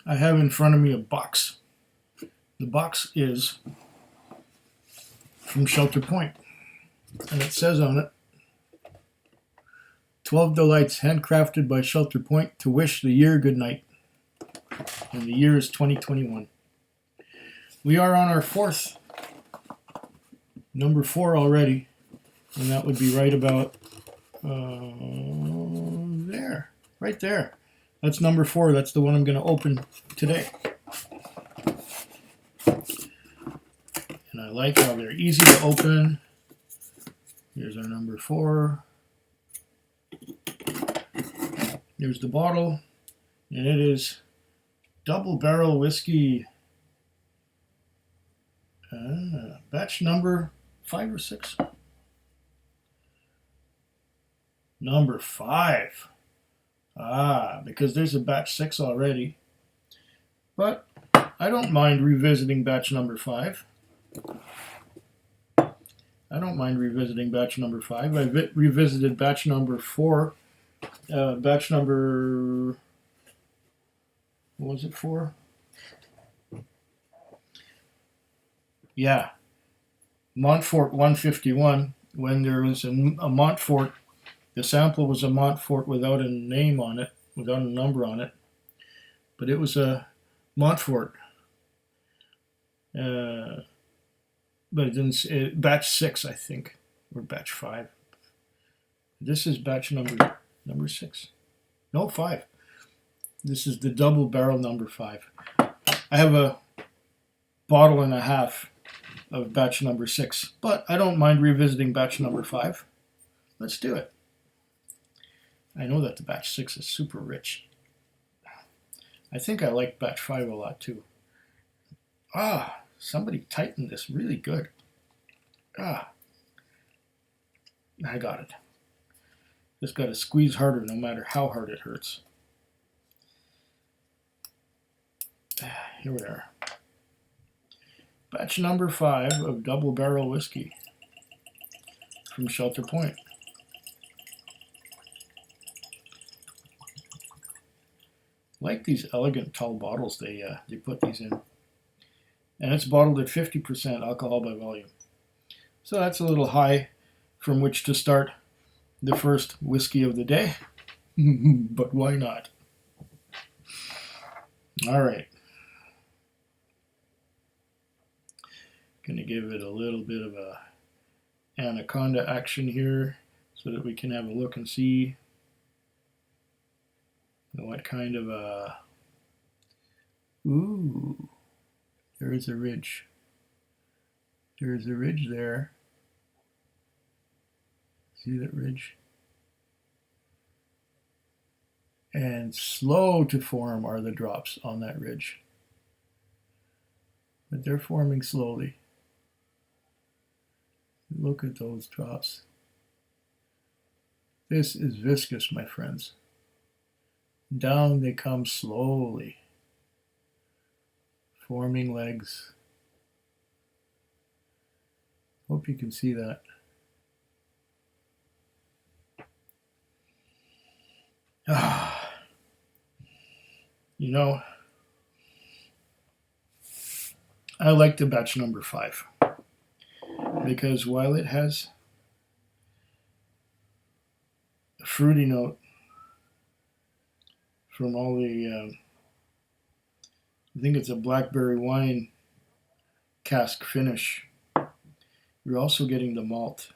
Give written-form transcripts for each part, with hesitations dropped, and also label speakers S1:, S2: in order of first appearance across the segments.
S1: I have in front of me a box. The box is from Shelter Point, and it says on it, 12 delights handcrafted by Shelter Point to wish the year good night. And the year is 2021. We are on our fourth, number 4 already, and that would be right about there, right there. That's number 4. That's the one I'm going to open today. And I like how they're easy to open. Here's our number 4. Here's the bottle, and it is double barrel whiskey. Batch number 5 or 6? Number 5. Because there's a batch 6 already. But I don't mind revisiting batch number 5. I don't mind revisiting batch number 5. I revisited batch number 4. Batch number... What was it for? Yeah. Montfort 151. When there was a Montfort, the sample was a Montfort without a name on it, without a number on it. But it was a Montfort. But it didn't. Batch 6, I think, or batch 5. This is batch number 6. No, 5. This is the double barrel number 5. I have a bottle and a half of batch number 6, but I don't mind revisiting batch number 5. Let's do it. I know that the batch 6 is super rich. I think I like batch 5 a lot too. Somebody tightened this really good. I got it. Just got to squeeze harder no matter how hard it hurts. Here we are. Batch number 5 of double barrel whiskey from Shelter Point. I like these elegant tall bottles they put these in. And it's bottled at 50% alcohol by volume. So that's a little high from which to start the first whiskey of the day. But why not? All right. Going to give it a little bit of a anaconda action here so that we can have a look and see what kind of a... Ooh, there is a ridge. There is a ridge there. See that ridge? And slow to form are the drops on that ridge. But they're forming slowly. Look at those drops. This is viscous, my friends. Down they come slowly, forming legs. Hope you can see that. You know, I like the batch number 5 because while it has a fruity note from all the, I think it's a blackberry wine cask finish, you're also getting the malt.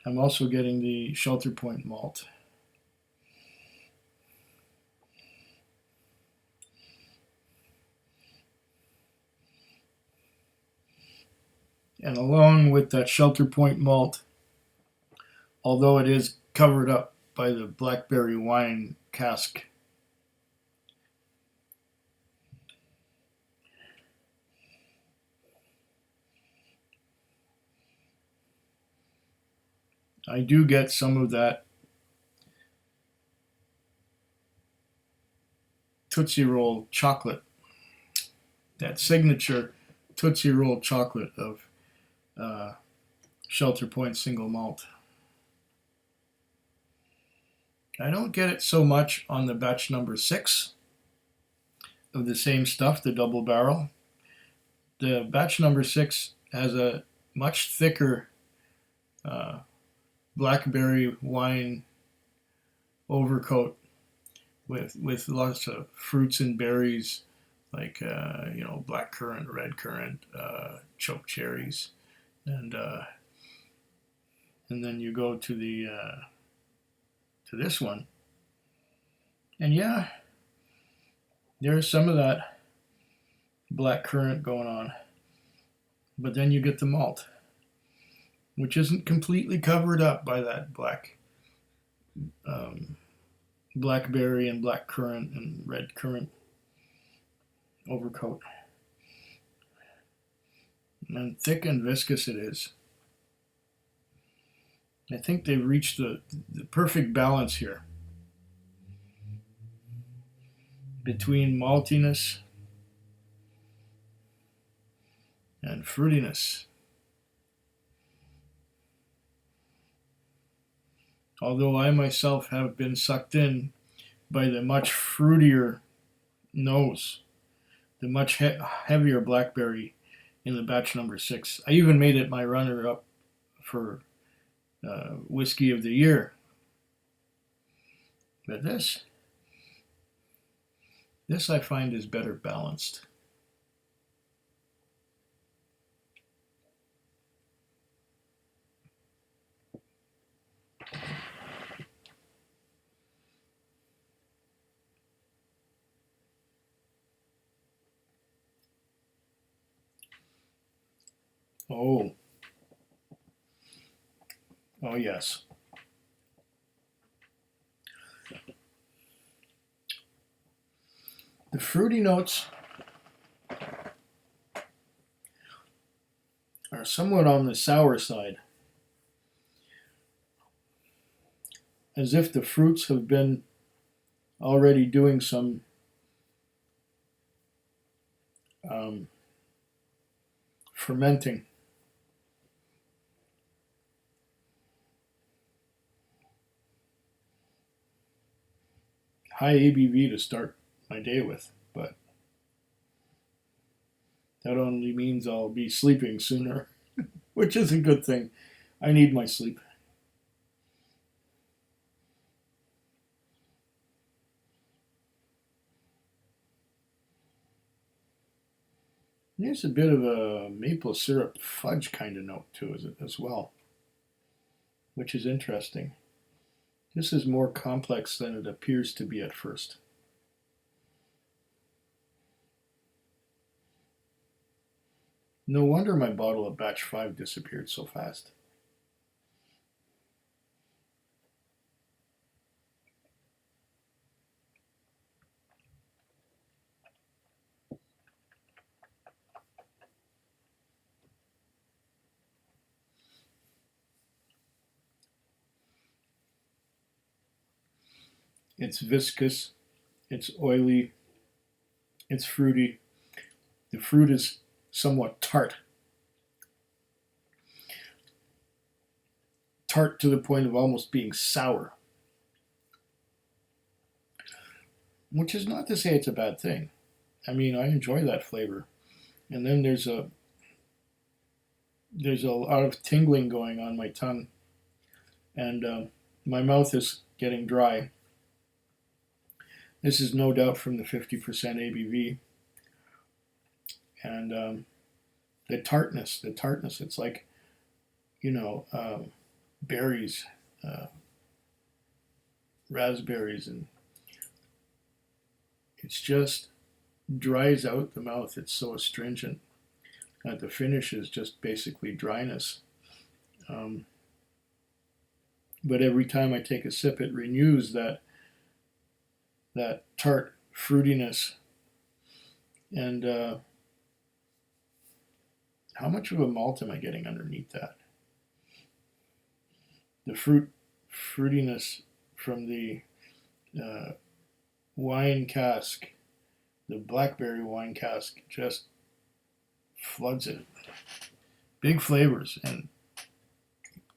S1: I'm also getting the Shelter Point malt. And along with that Shelter Point malt, although it is covered up by the blackberry wine cask, I do get some of that Tootsie Roll chocolate, that signature Tootsie Roll chocolate of Shelter Point single malt. I don't get it so much on the batch number 6, of the same stuff, the double barrel. The batch number 6 has a much thicker blackberry wine overcoat with lots of fruits and berries like black currant, red currant, choke cherries, and then you go to the to this one, and yeah, there's some of that black currant going on, but then you get the malt, which isn't completely covered up by that blackberry and black currant and red currant overcoat. And thick and viscous it is. I think they've reached the perfect balance here between maltiness and fruitiness. Although I myself have been sucked in by the much fruitier nose, the much heavier blackberry in the batch number 6. I even made it my runner-up for whiskey of the year. But this I find is better balanced. Oh yes. The fruity notes are somewhat on the sour side, as if the fruits have been already doing some fermenting. High ABV to start my day with, but that only means I'll be sleeping sooner, which is a good thing. I need my sleep. There's a bit of a maple syrup fudge kind of note to it as well, which is interesting. This is more complex than it appears to be at first. No wonder my bottle of batch 5 disappeared so fast. It's viscous, it's oily, it's fruity. The fruit is somewhat tart. Tart to the point of almost being sour. Which is not to say it's a bad thing. I mean, I enjoy that flavor. And then there's a lot of tingling going on my tongue. And my mouth is getting dry. This is no doubt from the 50% ABV. And the tartness, it's like, berries, raspberries, and it's just dries out the mouth. It's so astringent that the finish is just basically dryness. But every time I take a sip, it renews that tart fruitiness. And how much of a malt am I getting underneath that? The fruitiness from the wine cask, the blackberry wine cask, just floods it. Big flavors, and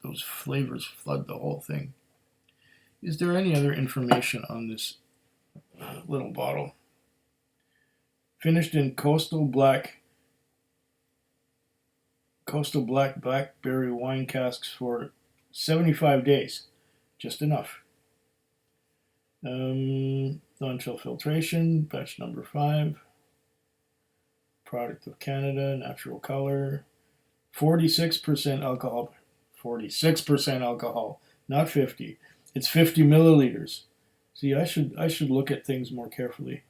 S1: those flavors flood the whole thing. Is there any other information on this little bottle? finished in coastal blackberry wine casks for 75 days. Just enough. Non-chill filtration, batch number 5. Product of Canada, natural color. 46% alcohol. 46% alcohol, not 50. It's 50 milliliters. See, I should look at things more carefully.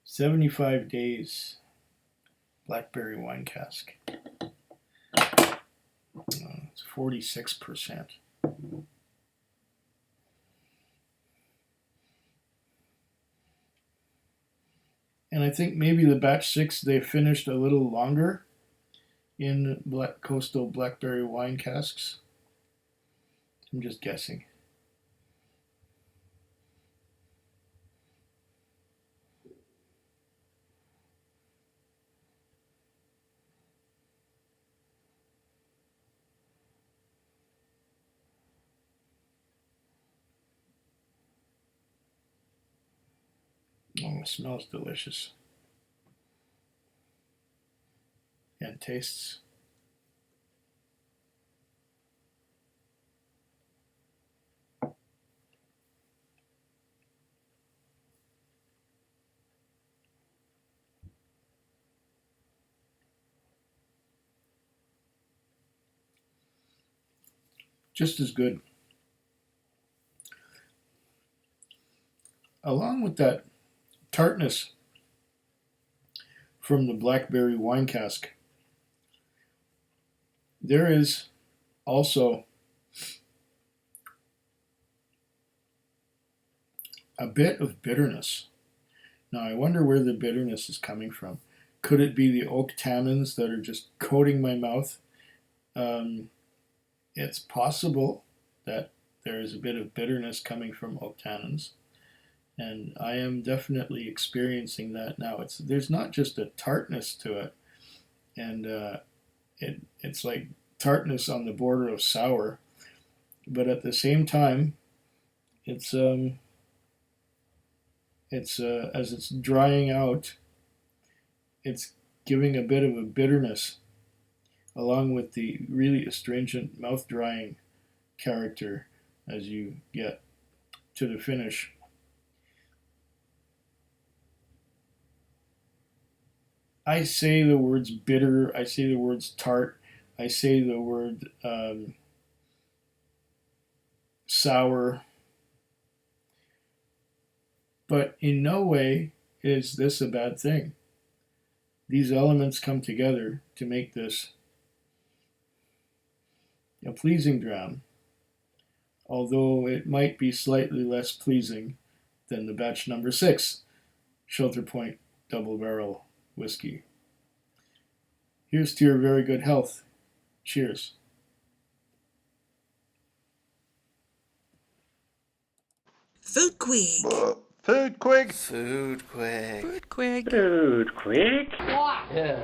S1: 75 days. Blackberry wine cask. It's 46%. And I think maybe the batch 6 they finished a little longer in coastal blackberry wine casks. I'm just guessing. Oh, it smells delicious. And tastes. Just as good. Along with that tartness from the blackberry wine cask, there is also a bit of bitterness. Now, I wonder where the bitterness is coming from. Could it be the oak tannins that are just coating my mouth? It's possible that there is a bit of bitterness coming from oak tannins, and I am definitely experiencing that now. There's not just a tartness to it, and it's like tartness on the border of sour, but at the same time, it's as it's drying out, it's giving a bit of a bitterness, along with the really astringent mouth drying character as you get to the finish. I say the words bitter, I say the words tart, I say the word sour, but in no way is this a bad thing. These elements come together to make this a pleasing dram, although it might be slightly less pleasing than the batch number 6 Shelter Point Double Barrel Whiskey. Here's to your very good health. Cheers.
S2: Food Quig.
S3: Food Quig.
S4: Food Quig.
S2: Food Quig.
S5: Food quick.
S4: Yeah.